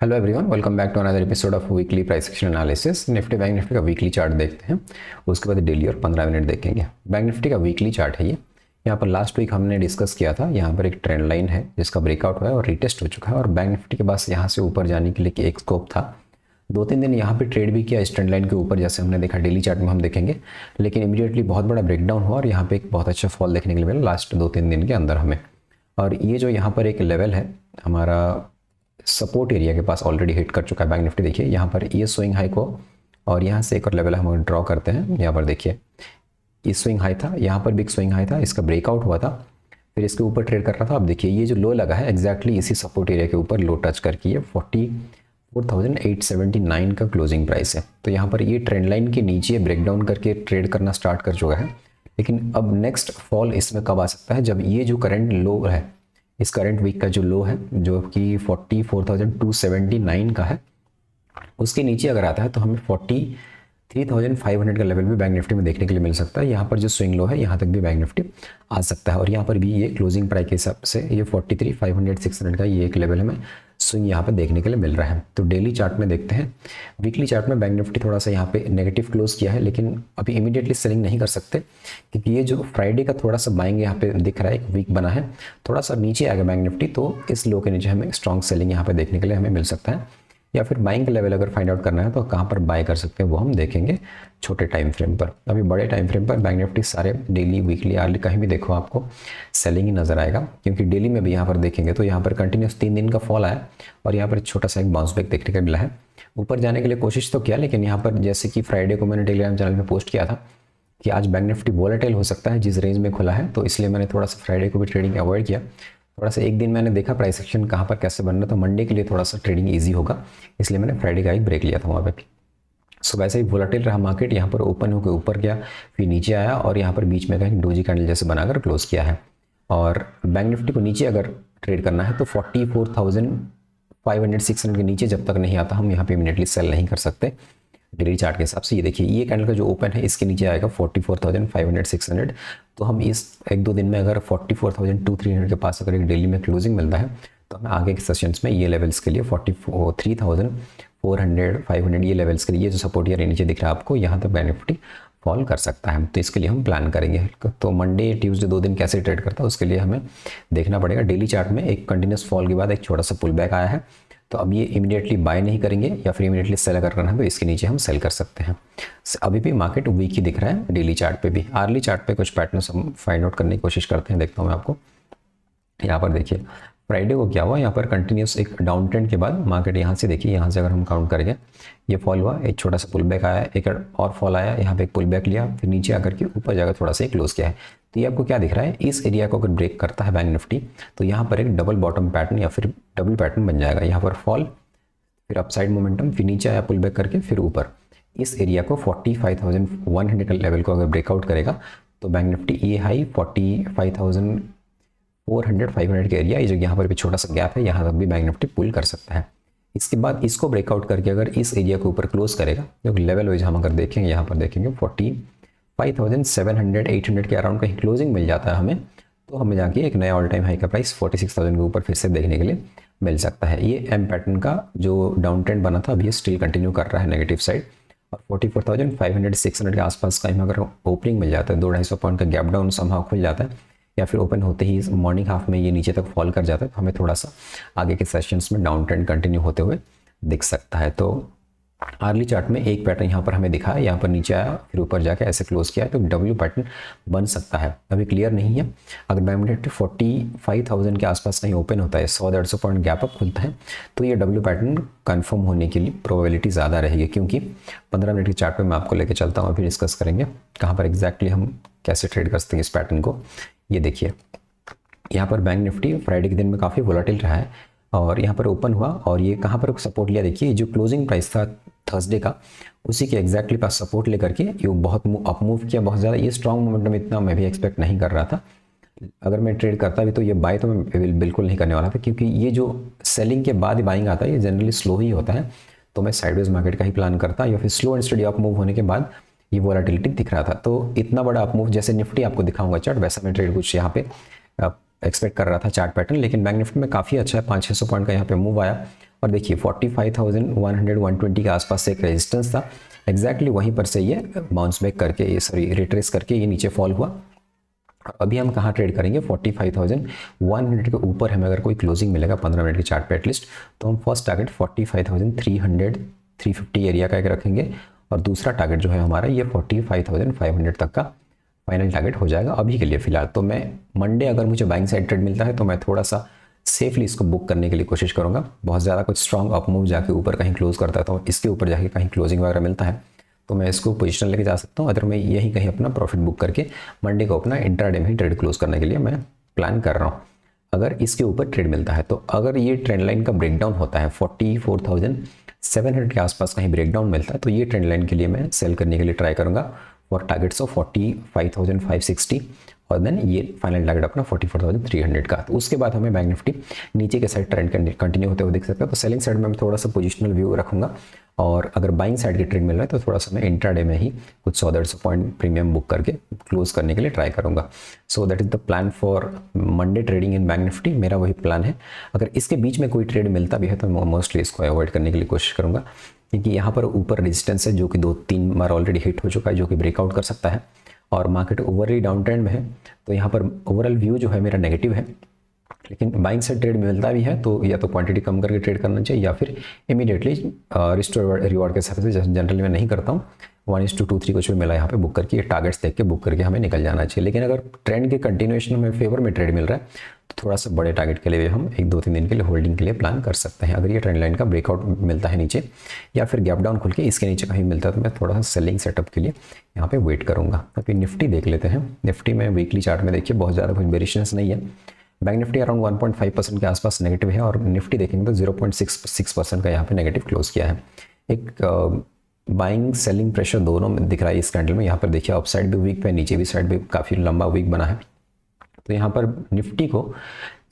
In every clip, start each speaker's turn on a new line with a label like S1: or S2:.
S1: Hello everyone, welcome back to another episode of weekly price action analysis. Nifty bank Nifty का weekly chart देखते हैं, उसके बाद डेली और 15 मिनट देखेंगे। बैंक निफ्टी का वीकली चार्ट है ये। यहाँ पर लास्ट वीक हमने डिस्कस किया था, यहाँ पर एक ट्रेंड लाइन है जिसका ब्रेकआउट हुआ है और रिटेस्ट हो चुका है और बैंक निफ्टी के पास यहाँ से ऊपर जाने के लिए एक स्कोप था। 2-3 दिन यहाँ पे ट्रेड भी किया इस ट्रेंड लाइन के ऊपर, जैसे हमने देखा डेली चार्ट में हम देखेंगे, लेकिन इमीडिएटली बहुत बड़ा ब्रेकडाउन हुआ और यहाँ पे एक बहुत अच्छा फॉल देखने के लिए मिला लास्ट 2-3 दिन के अंदर हमें। और ये जो यहाँ पर एक लेवल है हमारा सपोर्ट एरिया के पास ऑलरेडी हिट कर चुका है बैंक निफ्टी। देखिए यहाँ पर ये स्विंग हाई को और यहाँ से एक और लेवल हम ड्रॉ करते हैं। यहाँ पर देखिए ये स्विंग हाई था, यहाँ पर भी एक स्विंग हाई था, इसका ब्रेकआउट हुआ था, फिर इसके ऊपर ट्रेड कर रहा था। अब देखिए ये जो लो लगा है एग्जैक्टली इसी सपोर्ट एरिया के ऊपर लो टच करके ये 44,879 का क्लोजिंग प्राइस है। तो यहाँ पर ये ट्रेंड लाइन के नीचे ब्रेकडाउन करके ट्रेड करना स्टार्ट कर चुका है। लेकिन अब नेक्स्ट फॉल इसमें कब आ सकता है, जब ये जो करंट लो है, इस करंट वीक का जो लो है जो कि 44,279 का है, उसके नीचे अगर आता है तो हमें 43,500 का लेवल भी बैंक निफ्टी में देखने के लिए मिल सकता है। यहाँ पर जो स्विंग लो है यहाँ तक भी बैंक निफ्टी आ सकता है और यहाँ पर भी ये क्लोजिंग प्राइस के हिसाब से ये 43,500 का ये एक लेवल हमें स्विंग यहाँ पर देखने के लिए मिल रहा है। तो डेली चार्ट में देखते हैं। वीकली चार्ट में बैंक निफ्टी थोड़ा सा यहाँ पे नेगेटिव क्लोज किया है, लेकिन अभी इमीडिएटली सेलिंग नहीं कर सकते क्योंकि ये जो फ्राइडे का थोड़ा सा बाइंग यहाँ पे दिख रहा है, एक वीक बना है, थोड़ा सा नीचे आएगा बैंक निफ्टी, तो इस लो के नीचे हमें स्ट्रॉन्ग सेलिंग यहाँ पे देखने के लिए हमें मिल सकता है। या फिर बाइंग का लेवल अगर फाइंड आउट करना है तो कहाँ पर बाय कर सकते हैं वो हम देखेंगे छोटे टाइम फ्रेम पर। अभी बड़े टाइम फ्रेम पर बैंक निफ्टी सारे डेली वीकली आर्ली कहीं भी देखो आपको सेलिंग ही नजर आएगा, क्योंकि डेली में भी यहाँ पर देखेंगे तो यहाँ पर कंटिन्यूस 3 दिन का फॉल आया और यहाँ पर छोटा सा एक बाउंस बैक देखने को मिला है। ऊपर जाने के लिए कोशिश तो किया, लेकिन यहाँ पर जैसे कि फ्राइडे को मैंने टेलीग्राम चैनल में पोस्ट किया था कि आज बैंक निफ्टी वोलेटाइल हो सकता है जिस रेंज में खुला है, तो इसलिए मैंने थोड़ा सा फ्राइडे को भी ट्रेडिंग अवॉइड किया। थोड़ा सा एक दिन मैंने देखा प्राइस एक्शन कहाँ पर कैसे बन रहा, तो मंडे के लिए थोड़ा सा ट्रेडिंग इजी होगा, इसलिए मैंने फ्राइडे का एक ब्रेक लिया था वहाँ पे। सो वैसे ही वोलेटाइल रहा मार्केट, यहाँ पर ओपन होकर ऊपर गया, फिर नीचे आया और यहाँ पर बीच में कहीं डोजी कैंडल जैसे बनाकर क्लोज किया है। और बैंक निफ्टी को नीचे अगर ट्रेड करना है तो 44,500-600 के नीचे जब तक नहीं आता हम यहाँ पे इमीडिएटली सेल नहीं कर सकते डेली चार्ट के हिसाब से। ये देखिए ये कैंडल का जो ओपन है इसके नीचे आएगा 44,500-600, तो हम इस 1-2 दिन में अगर 44,200-300 के पास अगर एक डेली में क्लोजिंग मिलता है तो हमें आगे के सेशंस में ये लेवल्स के लिए 43,400-500 ये लेवल्स के लिए ये जो सपोर्ट एरिया नीचे दिख रहा है आपको, यहाँ तक बैंक निफ्टी फॉल कर सकता है। तो इसके लिए हम प्लान करेंगे। तो मंडे ट्यूसडे 2 दिन कैसे ट्रेड करता है उसके लिए हमें देखना पड़ेगा। डेली चार्ट में एक कंटिन्यूस फॉल के बाद एक छोटा सा पुल बैक आया है, तो अब ये इमीडिएटली बाय नहीं करेंगे या फिर इमीडिएटली सेल अगर करना है तो इसके नीचे हम सेल कर सकते हैं। अभी भी मार्केट वीक ही दिख रहा है डेली चार्ट पे भी। आर्ली चार्ट पे कुछ पैटर्न्स हम फाइंड आउट करने की कोशिश करते हैं, देखता हूँ मैं आपको। यहाँ पर देखिए फ्राइडे को क्या हुआ, यहाँ पर कंटिन्यूस एक डाउन ट्रेंड के बाद मार्केट यहाँ से देखिए, यहाँ से अगर हम काउंट करेंगे ये फॉल हुआ, एक छोटा सा पुल बैक आया, एक और फॉल आया, यहाँ पे एक पुल बैक लिया, फिर नीचे आकर के ऊपर जाकर थोड़ा सा क्लोज किया है। तो ये आपको क्या दिख रहा है, इस एरिया को अगर ब्रेक करता है बैंक निफ्टी तो यहाँ पर एक डबल बॉटम पैटर्न या फिर डबल पैटर्न बन जाएगा। यहाँ पर फॉल, फिर अपसाइड मोमेंटम, फिर नीचे आया पुल बैक करके फिर ऊपर। इस एरिया को 45,100 का लेवल को अगर ब्रेकआउट करेगा तो बैंक निफ्टी ये हाई 45,400-500 के एरिया, ये जो यहाँ पर भी छोटा सा गैप है यहाँ तक भी बैंक निफ्टी पुल कर सकता है। इसके बाद इसको ब्रेकआउट करके अगर इस एरिया के ऊपर क्लोज करेगा, जो लेवल वाइज हम अगर देखेंगे यहाँ पर देखेंगे 45,700-800 के अराउंड कहीं क्लोजिंग मिल जाता है हमें, तो हमें जाके एक नया ऑल टाइम हाई का प्राइस 46,000 के ऊपर फिर से देखने के लिए मिल सकता है। ये एम पैटर्न का जो डाउन ट्रेंड बना था अभी ये स्टिल कंटिन्यू कर रहा है नेगेटिव साइड, और 44,500-600 के आसपास का अगर ओपनिंग मिल जाता है, 200-250 पॉइंट का गैप डाउन समहाउ खुल जाता है या फिर ओपन होते ही मॉर्निंग हाफ में ये नीचे तक फॉल कर जाता है, तो हमें थोड़ा सा आगे के सेशंस में डाउन ट्रेंड कंटिन्यू होते हुए दिख सकता है। तो आर्ली चार्ट में एक पैटर्न यहाँ पर हमें दिखा है, यहाँ पर नीचे आया फिर ऊपर जाके ऐसे क्लोज किया है, तो डब्ल्यू पैटर्न बन सकता है, अभी क्लियर नहीं है। अगर बैंक निफ्टी 45,000 के आसपास कहीं ओपन होता है, 100-150 पॉइंट गैप अप खुलता है, तो ये डब्ल्यू पैटर्न कंफर्म होने की प्रोबेबिलिटी ज़्यादा रहेगी, क्योंकि 15 मिनट के चार्ट पे मैं आपको लेके चलता हूँ, फिर डिस्कस करेंगे कहाँ पर एग्जैक्टली हम कैसे ट्रेड कर सकते हैं इस पैटर्न को। ये देखिए यहाँ पर बैंक निफ्टी फ्राइडे के दिन में काफ़ी वोलेटाइल रहा है और यहाँ पर ओपन हुआ और ये कहाँ पर सपोर्ट लिया, देखिए जो क्लोजिंग प्राइस था थर्सडे का उसी के एग्जैक्टली पास सपोर्ट लेकर के ये बहुत अप मूव किया बहुत ज़्यादा। ये स्ट्रॉन्ग मोमेंटम इतना मैं भी एक्सपेक्ट नहीं कर रहा था। अगर मैं ट्रेड करता भी तो ये बाय तो मैं बिल्कुल नहीं करने वाला था, क्योंकि ये जो सेलिंग के बाद ही बाइंग आता है ये जनरली स्लो ही होता है, तो मैं साइडवेज मार्केट का ही प्लान करता या फिर slow and study up move होने के बाद ये वोलेटिलिटी दिख रहा था। तो इतना बड़ा अप मूव जैसे निफ्टी आपको दिखाऊंगा चार्ट, वैसा मैं ट्रेड कुछ यहाँ पे एक्सपेक्ट कर रहा था चार्ट पैटर्न, लेकिन बैंक निफ्टी में काफ़ी अच्छा है, 500-600 पॉइंट का यहाँ पे मूव आया और देखिए 45,100 120 के आसपास से एक रेजिस्टेंस था, एग्जैक्टली वहीं पर से ये बाउंस बैक करके, ये सॉरी रिट्रेस करके ये नीचे फॉल हुआ। अभी हम कहाँ ट्रेड करेंगे, 45,100 के ऊपर हमें अगर कोई क्लोजिंग मिलेगा 15 मिनट के चार्ट पे एटलीस्ट, तो हम फर्स्ट टारगेट 45,300 350 एरिया का एक रखेंगे, और दूसरा टारगेट जो है हमारा ये 45,500 तक का फाइनल टारगेट हो जाएगा अभी के लिए फिलहाल। तो मैं मंडे अगर मुझे बाइंग साइड ट्रेड मिलता है तो मैं थोड़ा सा सेफली इसको बुक करने के लिए कोशिश करूंगा। बहुत ज़्यादा कुछ स्ट्रॉन्ग अप मूव जाके ऊपर कहीं क्लोज करता था, इसके ऊपर जाके कहीं क्लोजिंग वगैरह मिलता है तो मैं इसको पोजीशन लेके जा सकता हूँ। अगर मैं यहीं कहीं अपना प्रॉफिट बुक करके मंडे को अपना इंट्राडे में ही ट्रेड क्लोज करने के लिए मैं प्लान कर रहा हूँ। अगर इसके ऊपर ट्रेड मिलता है तो अगर ये ट्रेंड लाइन का ब्रेकडाउन होता है 44,700 के आसपास कहीं ब्रेकडाउन मिलता है तो ये ट्रेंड लाइन के लिए मैं सेल करने के लिए ट्राई करूँगा फॉर टारगेट्स ऑफ 45,560 और देन ये फाइनल टारगेट अपना 44,300 का। तो उसके बाद हमें बैंक निफ्टी नीचे के साइड ट्रेंड कंटिन्यू होते हुए दिख सकता है। तो सेलिंग साइड में मैं थोड़ा सा पोजिशनल व्यू रखूंगा, और अगर बाइंग साइड की ट्रेड मिल रहा है तो थोड़ा सा मैं इंट्राडे में ही कुछ 100-150 पॉइंट प्रीमियम बुक करके क्लोज करने के लिए ट्राई करूंगा। So that is the plan for Monday trading in bank Nifty, मेरा वही प्लान है। अगर इसके बीच में कोई ट्रेड मिलता भी है तो मैं मोस्टली इसको अवॉइड करने के लिए कोशिश करूंगा, क्योंकि यहाँ पर ऊपर रेजिस्टेंस है जो कि 2-3 बार ऑलरेडी हिट हो चुका है, जो कि ब्रेकआउट कर सकता है, और मार्केट ओवरली डाउन ट्रेंड में है। तो यहाँ पर ओवरऑल व्यू जो है मेरा नेगेटिव है, लेकिन बाइंग से ट्रेड मिलता भी है तो या तो क्वांटिटी कम करके ट्रेड करना चाहिए या फिर इमीडिएटली रिस्टोर रिवॉर्ड के हिसाब से, जैसे जनरली मैं नहीं करता हूँ, 1:2-3 कुछ भी मिला यहाँ पे बुक करके, टारगेट्स देख के बुक करके हमें निकल जाना चाहिए। लेकिन अगर ट्रेंड के कंटिन्यूएशन में फेवर में ट्रेड मिल रहा है तो थोड़ा सा बड़े टारगेट के लिए हम 1-2-3 दिन के लिए होल्डिंग के लिए प्लान कर सकते हैं। अगर ये ट्रेंड लाइन का ब्रेकआउट मिलता है नीचे या फिर गैप डाउन खुल के इसके नीचे कहीं मिलता है तो मैं थोड़ा सा सेलिंग सेटअप के लिए यहाँ पे वेट करूँगा। अभी निफ्टी देख लेते हैं। निफ्टी में वीकली चार्ट में देखिए बहुत ज़्यादा कुछ बेरिशनेस नहीं है। बैंक निफ्टी अराउंड 1.5% के आसपास नेगेटिव है, और निफ्टी देखेंगे तो 0.66% का यहाँ पे नेगेटिव क्लोज किया है। एक बाइंग सेलिंग प्रेशर दोनों में दिख रहा है इस कैंडल में। यहाँ पर देखिए अप साइड भी वीक पे, नीचे भी साइड भी काफ़ी लंबा वीक बना है। तो यहाँ पर निफ्टी को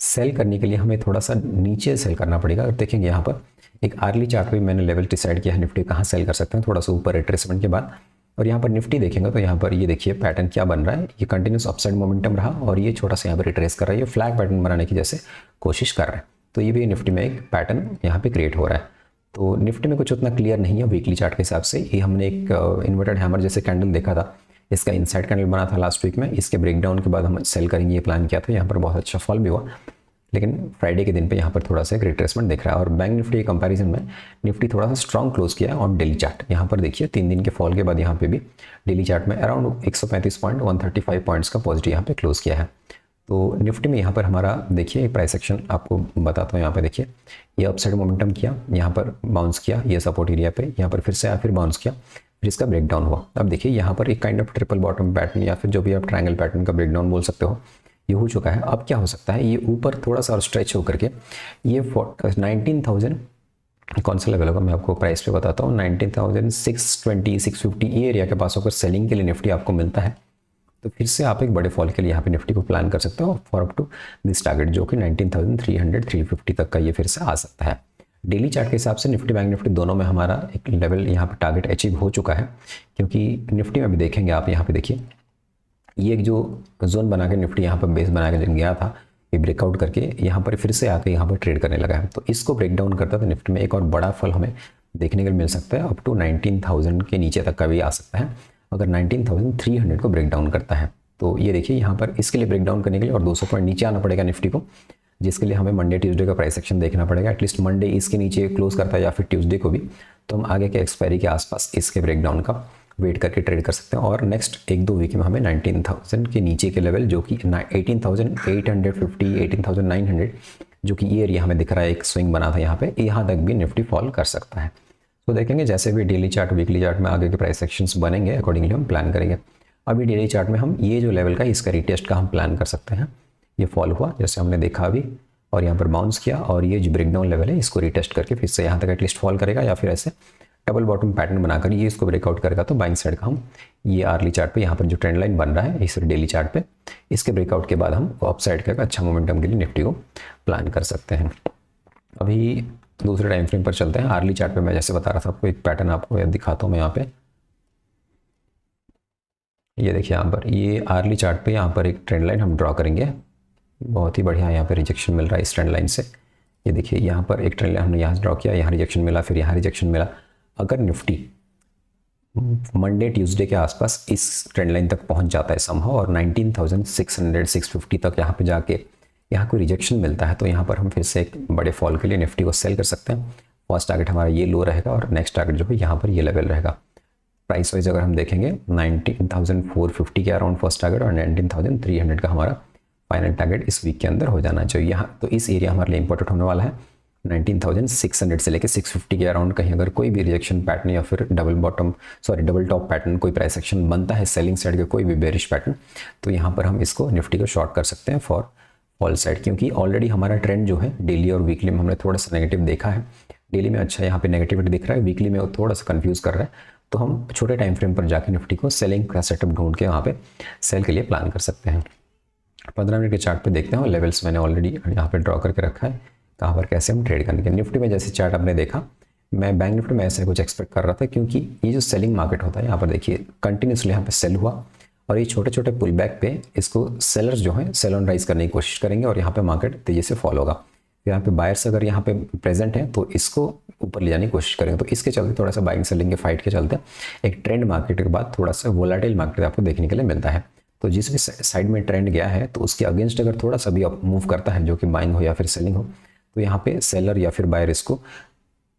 S1: सेल करने के लिए हमें थोड़ा सा नीचे सेल करना पड़ेगा। और देखेंगे यहाँ पर एक आर्ली चार्ट पे मैंने लेवल डिसाइड किया है निफ्टी कहाँ सेल कर सकते हैं, थोड़ा सा ऊपर रिट्रेसमेंट के बाद। और यहाँ पर निफ्टी देखेंगे तो यहाँ पर ये देखिए पैटर्न क्या बन रहा है, ये कंटिन्यूस अपसाइड मोमेंटम रहा और ये छोटा सा यहाँ पर रिट्रेस कर रहा है, ये फ्लैग पैटर्न बनाने की जैसे कोशिश कर रहा है। तो ये भी निफ्टी में एक पैटर्न यहाँ पे क्रिएट हो रहा है। तो निफ्टी में कुछ उतना क्लियर नहीं है वीकली चार्ट के हिसाब से। ये हमने एक इन्वर्टेड हैमर जैसे कैंडल देखा था, इसका इनसाइड कैंडल बना था लास्ट वीक में, इसके ब्रेकडाउन के बाद हम सेल करेंगे ये प्लान किया था। यहाँ पर बहुत अच्छा फॉल भी हुआ, लेकिन फ्राइडे के दिन पे यहाँ पर थोड़ा सा एक रिट्रेसमेंट दिख रहा है। और बैंक निफ्टी के कंपैरिजन में निफ्टी थोड़ा सा स्ट्रॉन्ग क्लोज किया है ऑन डेली चार्ट। यहाँ पर देखिए 3 दिन के फॉल के बाद यहाँ पे भी डेली चार्ट में अराउंड 135 पॉइंट 135 पॉइंट्स का पॉजिटिव यहाँ पे क्लोज किया है। तो निफ्टी में यहाँ पर हमारा देखिए प्राइस एक्शन आपको बताता हूँ। यहाँ पे देखिए ये अपसाइड मोमेंटम किया, यहाँ पर बाउंस किया ये सपोर्ट एरिया पे, यहाँ पर फिर से आया, फिर बाउंस किया, फिर इसका ब्रेकडाउन हुआ। अब देखिए यहाँ पर एक kind of triple bottom pattern या फिर जो भी आप ट्रायंगल पैटर्न का ब्रेकडाउन बोल सकते हो, ये हो चुका है। अब क्या हो सकता है, ये ऊपर थोड़ा सा और स्ट्रेच होकर के ये 19,000 कौन सा लेवल होगा मैं आपको प्राइस पे बताता हूँ, 19,620 650 ये एरिया के पास होकर सेलिंग के लिए निफ्टी आपको मिलता है तो फिर से आप एक बड़े फॉल के लिए यहाँ पे निफ्टी को प्लान कर सकते हो for up to this target जो कि 19,300 350 तक का ये फिर से आ सकता है। डेली चार्ट के हिसाब से निफ्टी बैंक निफ्टी दोनों में हमारा एक लेवल यहाँ पे टारगेट अचीव हो चुका है, क्योंकि निफ्टी में भी देखेंगे आप यहाँ पे देखिए ये एक जो जोन बना के निफ्टी यहाँ पर बेस बना के गया था, ये ब्रेकआउट करके यहाँ पर फिर से आके यहाँ पर ट्रेड करने लगा है। तो इसको ब्रेक डाउन करता है तो निफ्टी में एक और बड़ा फल हमें देखने को मिल सकता है, अप टू 19,000 के नीचे तक का भी आ सकता है अगर 19,300 को ब्रेक डाउन करता है। तो ये देखिए यहाँ पर इसके लिए ब्रेक डाउन करने के लिए और 200 पॉइंट नीचे आना पड़ेगा निफ्टी को, जिसके लिए हमें मंडे ट्यूसडे का प्राइस एक्शन देखना पड़ेगा। एटलीस्ट मंडे इसके नीचे क्लोज करता है या फिर ट्यूसडे को भी, तो हम आगे के एक्सपायरी के आसपास इसके ब्रेकडाउन का वेट करके ट्रेड कर सकते हैं। और नेक्स्ट 1-2 वीक में हमें 19,000 के नीचे के लेवल जो कि 18,850 18,900 जो कि ये एरिया हमें दिख रहा है, एक स्विंग बना था यहाँ पे, यहाँ तक भी निफ्टी फॉल कर सकता है। तो देखेंगे जैसे भी डेली चार्ट वीकली चार्ट में आगे के प्राइस सेक्शंस बनेंगे अकॉर्डिंगली हम प्लान करेंगे। अभी डेली चार्ट में हम ये जो लेवल का इसका रिटेस्ट का हम प्लान कर सकते हैं। ये फॉल हुआ जैसे हमने देखा अभी और यहाँ पर बाउंस किया और ये जो ब्रेकडाउन लेवल है इसको रिटेस्ट करके फिर से यहाँ तक एटलीस्ट फॉल करेगा या फिर ऐसे डबल बॉटम पैटर्न बनाकर ये इसको ब्रेकआउट करेगा। तो बाइंग साइड का हम ये आर्ली चार्ट पे यहाँ पर जो ट्रेंड लाइन बन रहा है इस डेली चार्ट पे, इसके ब्रेकआउट के बाद हम अप साइड का अच्छा मोमेंटम के लिए निफ्टी को प्लान कर सकते हैं। अभी दूसरे टाइम फ्रेम पर चलते हैं। आर्ली चार्ट पे मैं जैसे बता रहा था आपको एक पैटर्न आपको दिखाता हूँ मैं यहाँ पे, ये देखिए यहाँ पर ये आर्ली चार्ट पे यहाँ पर एक ट्रेंड लाइन हम ड्रॉ करेंगे। बहुत ही बढ़िया यहाँ पे रिजेक्शन मिल रहा है इस ट्रेंड लाइन से, ये देखिए यहाँ पर एक ट्रेंड लाइन हमने यहाँ ड्रॉ किया, यहाँ रिजेक्शन मिला, फिर यहाँ रिजेक्शन मिला। अगर निफ्टी मंडे ट्यूसडे के आसपास इस ट्रेंड लाइन तक पहुंच जाता है समहाउ और 19,600 650 तक यहाँ पे जाके यहाँ कोई रिजेक्शन मिलता है, तो यहाँ पर हम फिर से एक बड़े फॉल के लिए निफ्टी को सेल कर सकते हैं। फर्स्ट टारगेट हमारा ये लो रहेगा और नेक्स्ट टारगेट जो है यहाँ पर ये लेवल रहेगा। प्राइस वाइज अगर हम देखेंगे 19,450 के अराउंड फर्स्ट टारगेट और 19,300 का हमारा फाइनल टारगेट इस वीक के अंदर हो जाना चाहिए। यहाँ तो इस एरिया हमारे लिए इंपॉर्टेंट होने वाला है। 19,600 से लेकर 650 के अराउंड कहीं अगर कोई भी रिजेक्शन पैटर्न या फिर डबल टॉप पैटर्न, कोई प्राइस एक्शन बनता है सेलिंग साइड का, कोई भी बेरिश पैटर्न, तो यहाँ पर हम इसको निफ्टी को शॉर्ट कर सकते हैं फॉर फॉल साइड, क्योंकि ऑलरेडी हमारा ट्रेंड जो है डेली और वीकली में हमने थोड़ा सा नेगेटिव देखा है। डेली में अच्छा यहाँ पे नेगेटिविटी दिख रहा है, वीकली में वो थोड़ा सा कंफ्यूज कर रहा है, तो हम छोटे टाइम फ्रेम पर जाके निफ्टी को सेलिंग का सेटअप ढूंढ के वहाँ पे सेल के लिए प्लान कर सकते हैं। 15 मिनट के चार्ट पे देखते हैं, लेवल्स मैंने ऑलरेडी यहाँ पे ड्रॉ करके रखा है कहाँ पर कैसे हम ट्रेड करने के। निफ्टी में जैसे चार्ट आपने देखा, मैं बैंक निफ्टी में ऐसे कुछ एक्सपेक्ट कर रहा था, क्योंकि ये जो सेलिंग मार्केट होता है यहाँ पर देखिए कंटिन्यूसली यहाँ पे सेल हुआ और ये छोटे छोटे पुल बैक पे इसको सेलर्स जो है सेल ऑन राइज करने की कोशिश करेंगे और यहाँ पे मार्केट तेजी से फॉल होगा। यहाँ पे बायर्स अगर यहाँ पे प्रेजेंट है तो इसको ऊपर ले जाने की कोशिश करेंगे, तो इसके चलते थोड़ा सा बाइंग सेलिंग के फाइट के चलते एक ट्रेंड मार्केट के बाद थोड़ा सा वोलाटाइल मार्केट आपको देखने के लिए मिलता है। तो जिस भी साइड में ट्रेंड गया है तो उसके अगेंस्ट अगर थोड़ा सा भी मूव करता है, जो कि बाइंग हो या फिर सेलिंग हो, तो यहाँ पे सेलर या फिर बायर इसको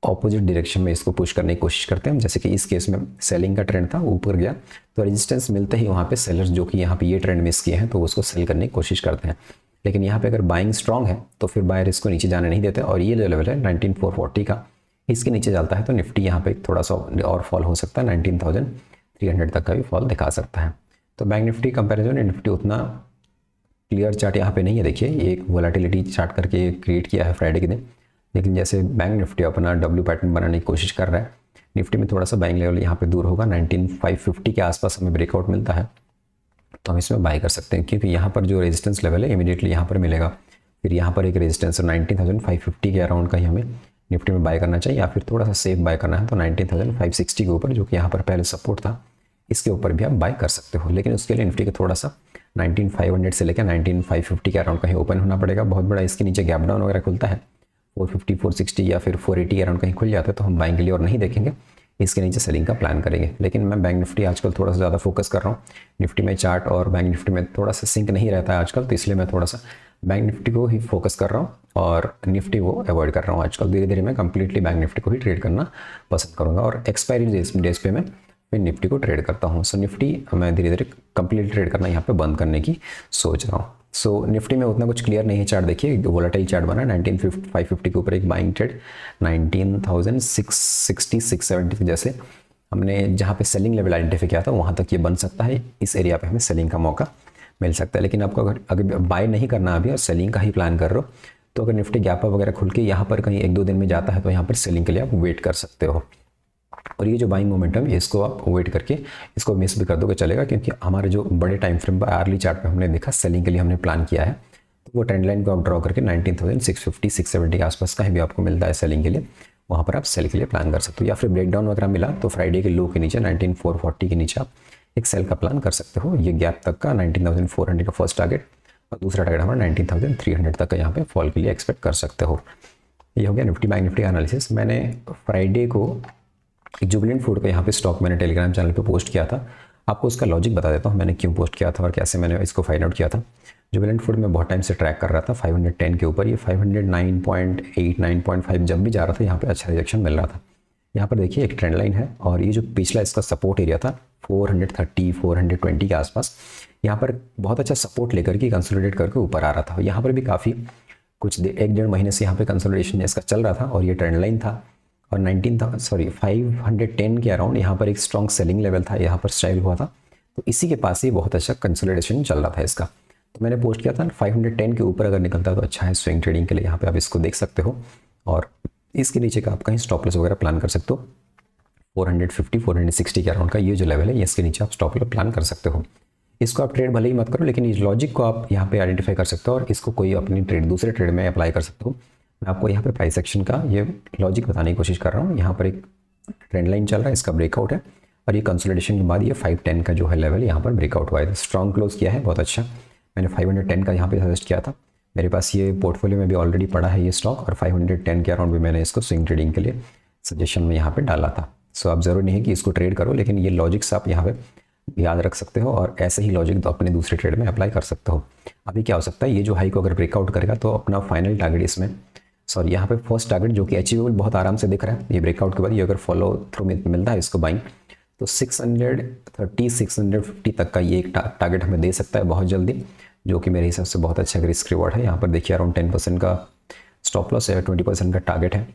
S1: ऑपोजिट डायरेक्शन में इसको पुश करने की कोशिश करते हैं। जैसे कि इस केस में सेलिंग का ट्रेंड था, ऊपर गया तो रेजिस्टेंस मिलते ही वहाँ पे सेलर्स जो कि यहाँ पे ये ट्रेंड मिस किए हैं तो उसको सेल करने की कोशिश करते हैं। लेकिन यहाँ पे अगर बाइंग स्ट्रांग है तो फिर बायर इसको नीचे जाने नहीं देते और ये जो लेवल है 19,440 का, इसके नीचे जाता है तो निफ्टी यहाँ पे थोड़ा सा और फॉल हो सकता है, 19,300 तक का भी फॉल दिखा सकता है। तो बैंक निफ्टी कंपेरिजन निफ्टी उतना क्लियर चार्ट यहाँ पे नहीं है। देखिए ये एक वोलेटिलिटी चार्ट करके क्रिएट किया है फ्राइडे के दिन, लेकिन जैसे बैंक निफ्टी अपना डब्ल्यू पैटर्न बनाने की कोशिश कर रहा है, निफ्टी में थोड़ा सा बाइंग लेवल यहाँ पे दूर होगा। 19,550 के आसपास हमें ब्रेकआउट मिलता है तो हम इसमें बाई कर सकते हैं, क्योंकि यहाँ पर जो रेजिस्टेंस लेवल है इमीडिएटली यहाँ पर मिलेगा। फिर यहाँ पर एक रेजिस्टेंस 19,550 के अराउंड का ही हमें निफ्टी में बाय करना चाहिए, या फिर थोड़ा सा सेफ बाय करना है तो 19,560 के ऊपर, जो कि यहाँ पर पहले सपोर्ट था, इसके ऊपर भी आप बाय कर सकते हो। लेकिन उसके लिए निफ्टी का थोड़ा सा 19,500 से लेकर 19,550 के अराउंड कहीं ओपन होना पड़ेगा। बहुत बड़ा इसके नीचे गैप डाउन वगैरह खुलता है 450 460 या फिर 480 अराउंड कहीं खुल जाता है तो हम बाइंग के लिए और नहीं देखेंगे, इसके नीचे सेलिंग का प्लान करेंगे। लेकिन मैं बैंक निफ्टी आजकल थोड़ा सा ज़्यादा फोकस कर रहा हूँ। निफ्टी में चार्ट और बैंक निफ्टी में थोड़ा सा सिंक नहीं रहता है आजकल, तो इसलिए मैं थोड़ा सा बैंक निफ्टी को ही फोकस कर रहा हूँ और निफ्टी को अवॉइड कर रहा हूँ आजकल। धीरे धीरे मैं कंप्लीटली बैंक निफ्टी को ही ट्रेड करना पसंद करूँगा और एक्सपायरी डेज पे मैं फिर निफ्टी को ट्रेड करता हूँ। सो निफ्टी मैं धीरे धीरे कंप्लीट ट्रेड करना यहाँ पे बंद करने की सोच रहा हूँ। सो निफ्टी में उतना कुछ क्लियर नहीं है चार्ट। देखिए वोलेटाइल चार्ट बना 19,550 के ऊपर एक बाइंग ट्रेड 19,660 670 जैसे हमने जहाँ पे सेलिंग लेवल आइडेंटिफाई किया था वहाँ तक ये बन सकता है। इस एरिया पे हमें सेलिंग का मौका मिल सकता है। लेकिन आपको अगर बाय नहीं करना अभी और सेलिंग का ही प्लान कर रहे हो तो अगर निफ्टी गैप वगैरह खुल के यहाँ पर कहीं 1-2 दिन में जाता है तो यहाँ पर सेलिंग के लिए आप वेट कर सकते हो। और ये जो बाइंग मोमेंटम है इसको आप वेट करके इसको मिस भी कर दोगे चलेगा, क्योंकि हमारे जो बड़े टाइम फ्रेम पर आर्ली चार्ट पे हमने देखा सेलिंग के लिए हमने प्लान किया है, तो वो ट्रेंड लाइन को आप ड्रॉ करके 19,650 670 के आसपास कहीं भी आपको मिलता है सेलिंग के लिए, वहाँ पर आप सेल के लिए प्लान कर सकते हो। या फिर ब्रेकडाउन वगैरह मिला तो फ्राइडे के लो के नीचे 19,440 के नीचे आप एक सेल का प्लान कर सकते हो। ये गैप तक का 19,400 का फर्स्ट टारगेट और दूसरा टारगेट हमारा 19,300 तक का यहाँ पे फॉल के लिए एक्सपेक्ट कर सकते हो। ये हो गया निफ्टी बैंक निफ्टी का एनालिसिस। मैंने फ्राइडे को एक जुबिलेंट फूड का यहाँ पे स्टॉक मैंने टेलीग्राम चैनल पे पोस्ट किया था। आपको उसका लॉजिक बता देता हूँ मैंने क्यों पोस्ट किया था और कैसे मैंने इसको फाइंड आउट किया था। जुबिलेंट फूड में बहुत टाइम से ट्रैक कर रहा था 510 के ऊपर, ये 509.8 9.5 जब भी जा रहा था यहाँ पे अच्छा रिजेक्शन मिल रहा था। यहाँ पर देखिए एक ट्रेंड लाइन है और ये जो पिछला इसका सपोर्ट एरिया था 430 420 के आसपास, यहाँ पर बहुत अच्छा सपोर्ट लेकर के कंसोलिडेट करके ऊपर आ रहा था। यहाँ पर भी काफ़ी कुछ 1-1.5 महीने से यहाँ पे कंसोलिडेशन इसका चल रहा था और ये ट्रेंड लाइन था और 510 के अराउंड यहाँ पर एक स्ट्रॉन्ग सेलिंग लेवल था, यहाँ पर स्टाइल हुआ था, तो इसी के पास ही बहुत अच्छा कंसोलिडेशन चल रहा था इसका। तो मैंने पोस्ट किया था 510 के ऊपर अगर निकलता है तो अच्छा है स्विंग ट्रेडिंग के लिए, यहाँ पे आप इसको देख सकते हो और इसके नीचे का आप कहीं स्टॉप लॉस वगैरह प्लान कर सकते हो। 450 460 के अराउंड का ये जो लेवल है इसके नीचे आप स्टॉप लॉस प्लान कर सकते हो। इसको आप ट्रेड भले ही मत करो, लेकिन इस लॉजिक को आप यहाँ पे आइडेंटिफाई कर सकते हो और इसको कोई अपनी दूसरे ट्रेड में अप्लाई कर सकते हो। मैं आपको यहाँ पे प्राइस एक्शन का ये लॉजिक बताने की कोशिश कर रहा हूँ। यहाँ पर एक ट्रेंड लाइन चल रहा है, इसका ब्रेकआउट है और ये कंसोलिडेशन के बाद ये 510 का जो है लेवल यहाँ पर ब्रेकआउट हुआ है, स्ट्रॉन्ग क्लोज किया है बहुत अच्छा। मैंने 510 का यहाँ पे सजेस्ट किया था, मेरे पास ये पोर्टफोलियो में भी ऑलरेडी पड़ा है ये स्टॉक, और 510 के अराउंड भी मैंने इसको स्विंग ट्रेडिंग के लिए सजेशन में यहाँ पे डाला था। सो आप ज़रूरी नहीं है कि इसको ट्रेड करो, लेकिन ये लॉजिक्स आप यहाँ पे याद रख सकते हो और ऐसे ही लॉजिक तो अपने दूसरे ट्रेड में अप्लाई कर सकते हो। अभी क्या हो सकता है, ये जो हाई को अगर ब्रेकआउट करेगा तो अपना फाइनल टारगेट इसमें, सॉरी यहाँ पे फर्स्ट टारगेट जो कि अचीवेबल बहुत आराम से दिख रहा है, ये ब्रेकआउट के बाद ये अगर फॉलो थ्रू में मिलता है इसको बाइंग, तो 630 650 तक का ये एक टारगेट हमें दे सकता है बहुत जल्दी, जो कि मेरे हिसाब से बहुत अच्छा रिस्क रिवॉर्ड है। यहाँ पर देखिए अराउंड 10% का स्टॉप लॉस है, 20% का टारगेट है,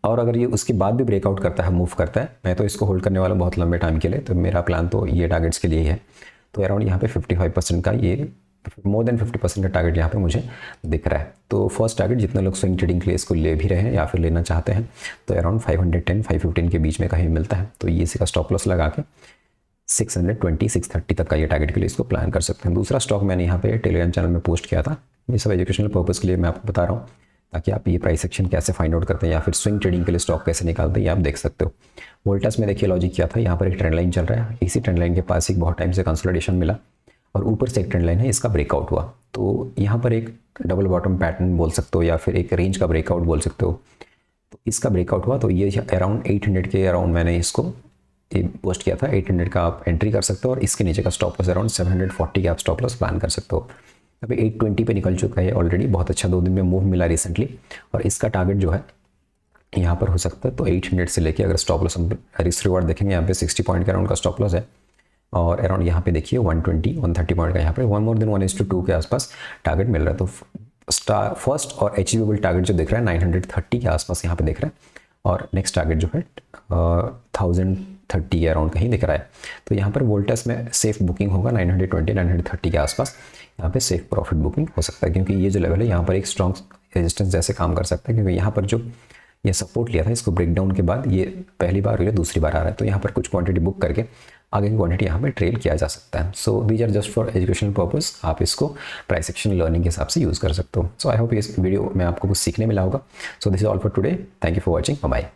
S1: और अगर ये उसके बाद भी ब्रेकआउट करता है, मूव करता है, मैं तो इसको होल्ड करने वाला बहुत लंबे टाइम के लिए, तो मेरा प्लान तो ये टारगेट्स के लिए ही है। तो अराउंड यहाँ पे 55% का, ये मोर देन 50% का टारगेट यहाँ पे मुझे दिख रहा है। तो फर्स्ट टारगेट जितने लोग स्विंग ट्रेडिंग के लिए इसको ले भी रहे हैं या फिर लेना चाहते हैं, तो अराउंड 510 515 के बीच में कहीं मिलता है, तो ये इसका स्टॉप लॉस लगा के 620 630 तक का ये टारगेट के लिए इसको प्लान कर सकते हैं। दूसरा स्टॉक मैंने यहाँ पे टेलीग्राम चैनल में पोस्ट किया था, ये सब एजुकेशनल पर्पज़ के लिए मैं आपको बता रहा हूँ, ताकि आप ये प्राइस एक्शन कैसे फाइंड आउट करते हैं या फिर स्विंग ट्रेडिंग के लिए स्टॉक कैसे निकालते हैं ये आप देख सकते हो। वोल्टास में देखिए लॉजिक क्या था, यहाँ पर एक ट्रेंड लाइन चल रहा है, इसी ट्रेंड लाइन के पास एक बहुत टाइम से कंसोलिडेशन मिला और ऊपर से एक ट्रेंड लाइन है, इसका ब्रेकआउट हुआ, तो यहाँ पर एक डबल बॉटम पैटर्न बोल सकते हो या फिर एक रेंज का ब्रेकआउट बोल सकते हो। तो इसका ब्रेकआउट हुआ, तो ये अराउंड 800 के अराउंड मैंने इसको पोस्ट किया था, 800 का आप एंट्री कर सकते हो, और इसके नीचे का स्टॉप लॉस अराउंड 740 का आप स्टॉप लॉस प्लान कर सकते हो। अभी 820 पे निकल चुका है ऑलरेडी, बहुत अच्छा 2 दिन में मूव मिला रिसेंटली, और इसका टारगेट जो है यहाँ पर हो सकता है, तो 800 से लेके अगर स्टॉप लॉस हम रिस्क रिवार्ड देखेंगे, यहाँ पे 60 पॉइंट का अराउंड का स्टॉप लॉस है, और अराउंड यहाँ पे देखिए 120 130 पॉइंट का यहाँ पे 1 मोर देन 1:2 के आसपास टारगेट मिल रहा है। तो फर्स्ट और अचीवेबल टारगेट जो दिख रहा है 930 के आसपास यहाँ पे दिख रहा है, और नेक्स्ट टारगेट जो है 1030 के अराउंड कहीं दिख रहा है। तो यहाँ पर वोल्टास में सेफ बुकिंग होगा 920 930 के आसपास, यहाँ पे सेफ प्रॉफिट बुकिंग हो सकता है, क्योंकि ये जो लेवल है यहाँ पर एक स्ट्रॉन्ग रेजिस्टेंस जैसे काम कर सकता है, क्योंकि यहाँ पर जो ये सपोर्ट लिया था, इसको ब्रेकडाउन के बाद ये पहली बार या दूसरी बार आ रहा है, तो यहाँ पर कुछ क्वांटिटी बुक करके आगे की क्वांटिटी यहाँ पे ट्रेल किया जा सकता है। So these are just for educational purpose, आप इसको प्राइस एक्शन लर्निंग के हिसाब से यूज़ कर सकते हो। सो आई होप इस वीडियो में आपको कुछ सीखने मिला होगा। So this is all for today, thank you for watching, bye.